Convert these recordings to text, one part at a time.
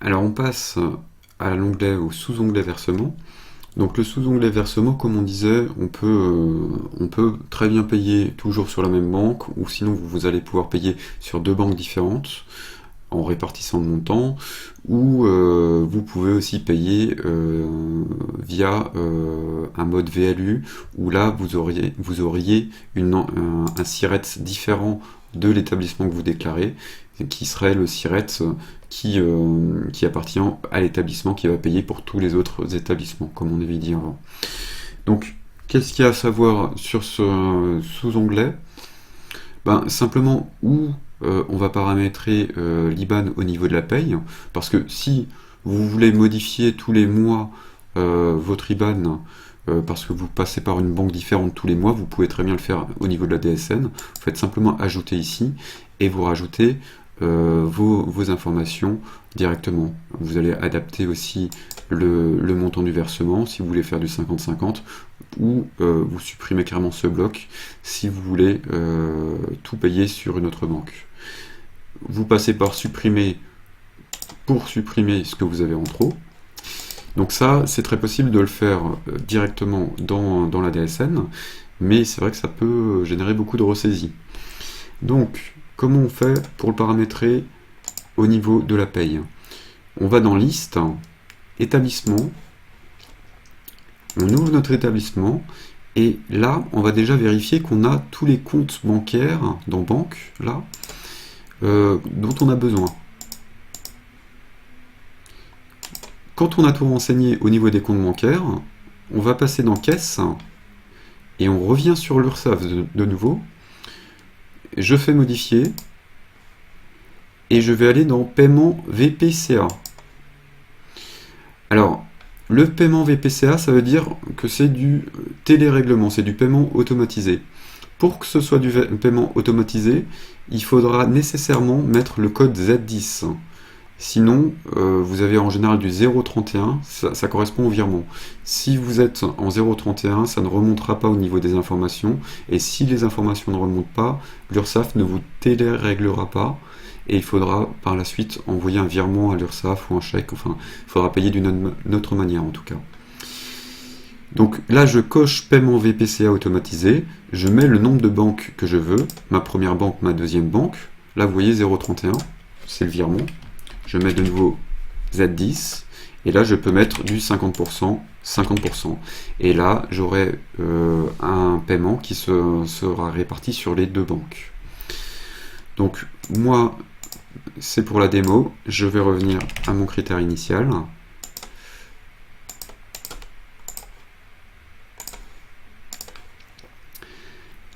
Alors on passe à l'onglet, au sous-onglet versement. Donc le sous-onglet versement, comme on disait, on peut très bien payer toujours sur la même banque, ou sinon vous allez pouvoir payer sur deux banques différentes en répartissant le montant, ou vous pouvez aussi payer via un mode VLU, où là vous auriez un SIRET différent de l'établissement que vous déclarez, qui serait le SIRET qui appartient à l'établissement qui va payer pour tous les autres établissements, comme on avait dit avant. Donc, qu'est-ce qu'il y a à savoir sur ce sous-onglet? Simplement où on va paramétrer l'IBAN au niveau de la paye, parce que si vous voulez modifier tous les mois votre IBAN, parce que vous passez par une banque différente tous les mois, vous pouvez très bien le faire au niveau de la DSN. Vous faites simplement ajouter ici, et vous rajoutez vos informations directement. Vous allez adapter aussi le montant du versement si vous voulez faire du 50-50, ou vous supprimez carrément ce bloc si vous voulez tout payer sur une autre banque. Vous passez par supprimer pour supprimer ce que vous avez en trop. Donc ça, c'est très possible de le faire directement dans la DSN, mais c'est vrai que ça peut générer beaucoup de ressaisies. Donc, comment on fait pour le paramétrer au niveau de la paye? On va dans Liste, Établissement, on ouvre notre établissement, et là, on va déjà vérifier qu'on a tous les comptes bancaires dans Banque, là, dont on a besoin. Quand on a tout renseigné au niveau des comptes bancaires, on va passer dans Caisse, et on revient sur l'URSSAF de nouveau. Je fais modifier, et je vais aller dans Paiement VPCA. Alors, le paiement VPCA, ça veut dire que c'est du télérèglement, c'est du paiement automatisé. Pour que ce soit du paiement automatisé, il faudra nécessairement mettre le code Z10. Sinon, vous avez en général du 0,31, ça correspond au virement. Si vous êtes en 0,31, ça ne remontera pas au niveau des informations, et si les informations ne remontent pas, l'URSSAF ne vous téléréglera pas, et il faudra par la suite envoyer un virement à l'URSSAF ou un chèque, enfin, il faudra payer d'une autre manière en tout cas. Donc là, je coche paiement VPCA automatisé, je mets le nombre de banques que je veux, ma première banque, ma deuxième banque, là vous voyez 0,31, c'est le virement. Je mets de nouveau Z10, et là je peux mettre du 50%, 50%. Et là j'aurai un paiement qui sera réparti sur les deux banques. Donc moi, c'est pour la démo, je vais revenir à mon critère initial.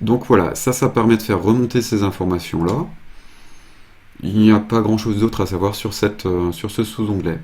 Donc voilà, ça permet de faire remonter ces informations-là. Il n'y a pas grand chose d'autre à savoir sur ce sous-onglet.